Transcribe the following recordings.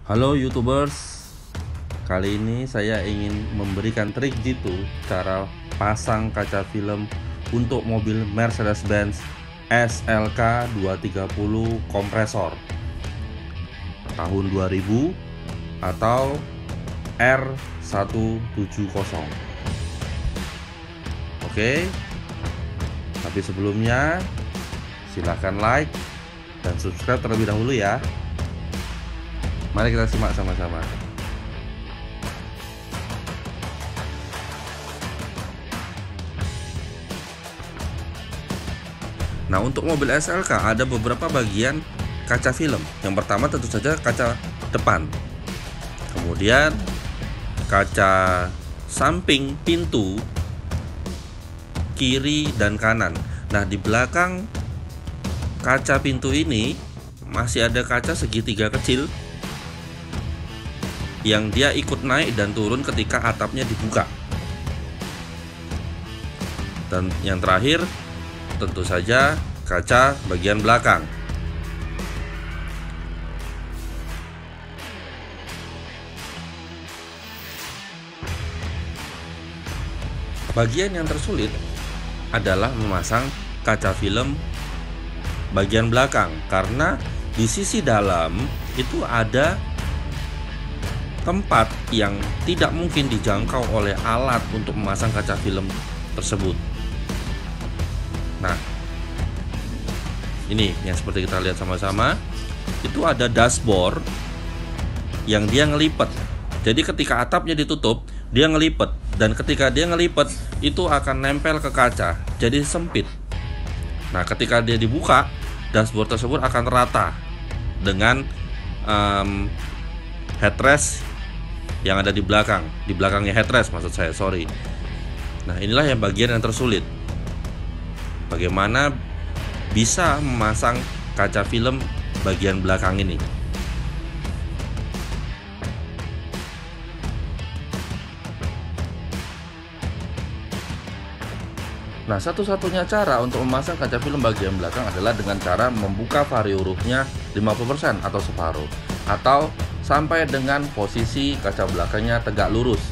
Halo YouTubers, kali ini saya ingin memberikan trik jitu cara pasang kaca film untuk mobil Mercedes-Benz SLK 230 kompresor tahun 2000 atau R170. Oke, tapi sebelumnya silahkan like dan subscribe terlebih dahulu ya. Mari kita simak sama-sama. Nah, untuk mobil SLK ada beberapa bagian kaca film. Yang pertama tentu saja kaca depan. Kemudian kaca samping pintu kiri dan kanan. Nah, di belakang kaca pintu ini masih ada kaca segitiga kecil yang dia ikut naik dan turun ketika atapnya dibuka. Dan yang terakhir tentu saja kaca bagian belakang. Bagian yang tersulit adalah memasang kaca film bagian belakang, karena di sisi dalam itu ada tempat yang tidak mungkin dijangkau oleh alat untuk memasang kaca film tersebut. Nah, ini yang seperti kita lihat sama-sama, itu ada dashboard yang dia ngelipet. Jadi ketika atapnya ditutup, dia ngelipet, dan ketika dia ngelipet itu akan nempel ke kaca, jadi sempit. Nah, ketika dia dibuka, dashboard tersebut akan rata dengan headrest yang ada di belakangnya headrest maksud saya, sorry. Nah, inilah yang bagian yang tersulit. Bagaimana bisa memasang kaca film bagian belakang ini? Nah, satu-satunya cara untuk memasang kaca film bagian belakang adalah dengan cara membuka vario roofnya 50% atau separuh, atau sampai dengan posisi kaca belakangnya tegak lurus,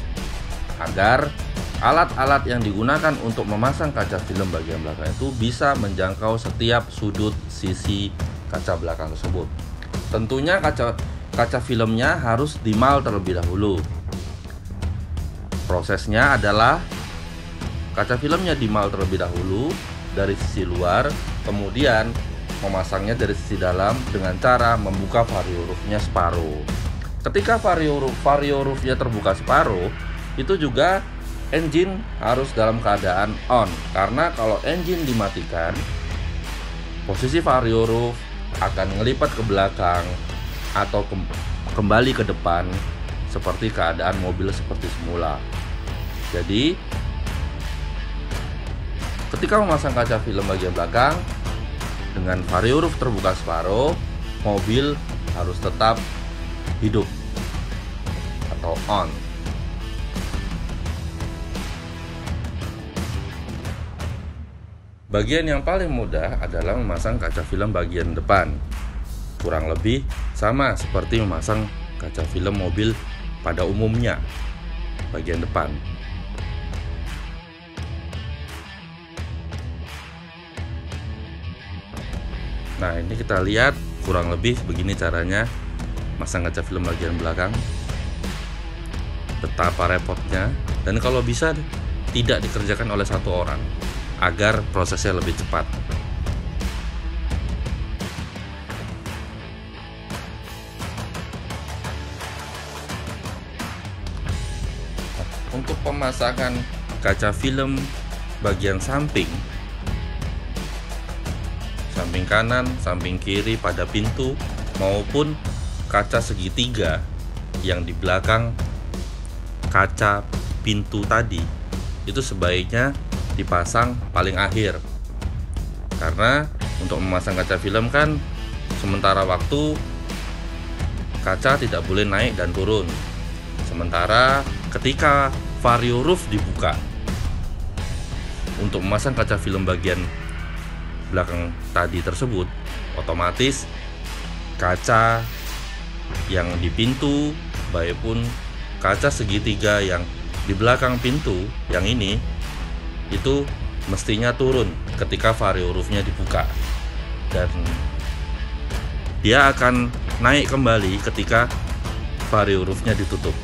agar alat-alat yang digunakan untuk memasang kaca film bagian belakang itu bisa menjangkau setiap sudut sisi kaca belakang tersebut. Tentunya kaca filmnya harus dimal terlebih dahulu. Prosesnya adalah kaca filmnya dimal terlebih dahulu dari sisi luar, kemudian memasangnya dari sisi dalam dengan cara membuka vario roofnya separuh. Ketika vario roofnya terbuka separuh, itu juga engine harus dalam keadaan on, karena kalau engine dimatikan, posisi vario roof akan ngelipat ke belakang atau kembali ke depan seperti keadaan mobil seperti semula. Jadi ketika memasang kaca film bagian belakang dengan vario roof terbuka separuh, mobil harus tetap hidup atau on. Bagian yang paling mudah adalah memasang kaca film bagian depan. Kurang lebih sama seperti memasang kaca film mobil pada umumnya, bagian depan. Nah, ini kita lihat kurang lebih begini caranya masang kaca film bagian belakang. Betapa repotnya, dan kalau bisa tidak dikerjakan oleh satu orang agar prosesnya lebih cepat. Untuk pemasangan kaca film bagian samping kanan, samping kiri pada pintu maupun kaca segitiga yang di belakang kaca pintu tadi, itu sebaiknya dipasang paling akhir, karena untuk memasang kaca film kan sementara waktu kaca tidak boleh naik dan turun. Sementara ketika vario roof dibuka untuk memasang kaca film bagian belakang tadi tersebut, otomatis kaca yang di pintu, baik pun kaca segitiga yang di belakang pintu yang ini, itu mestinya turun ketika vario roofnya dibuka, dan dia akan naik kembali ketika vario roofnya ditutup.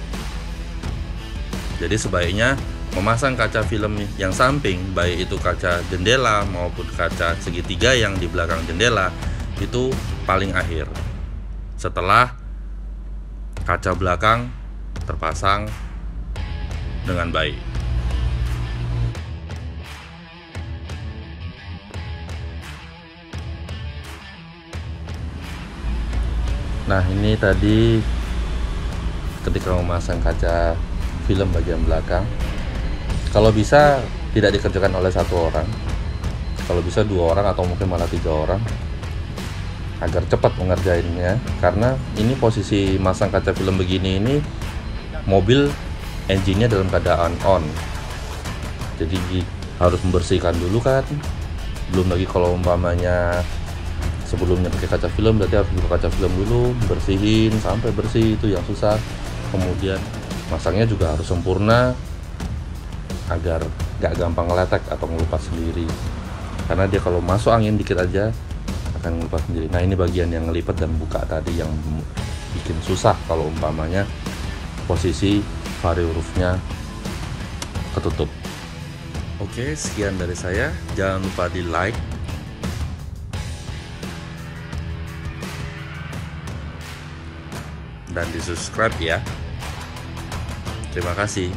Jadi sebaiknya memasang kaca film yang samping, baik itu kaca jendela maupun kaca segitiga yang di belakang jendela, itu paling akhir setelah kaca belakang terpasang dengan baik. Nah, ini tadi ketika memasang kaca film bagian belakang, kalau bisa tidak dikerjakan oleh satu orang, kalau bisa 2 orang atau mungkin malah 3 orang, agar cepat mengerjainnya. Karena ini posisi masang kaca film begini ini, mobil engine-nya dalam keadaan on, jadi harus membersihkan dulu kan. Belum lagi kalau umpamanya sebelumnya pakai kaca film, berarti harus buka kaca film dulu, bersihin sampai bersih, itu yang susah. Kemudian masangnya juga harus sempurna agar gak gampang ngeletek atau ngelupas sendiri, karena dia kalau masuk angin dikit aja akan ngelupas sendiri. Nah, ini bagian yang ngelipat dan buka tadi yang bikin susah kalau umpamanya posisi vario roofnya ketutup. Oke, sekian dari saya. Jangan lupa di like, dan di subscribe ya. Terima kasih.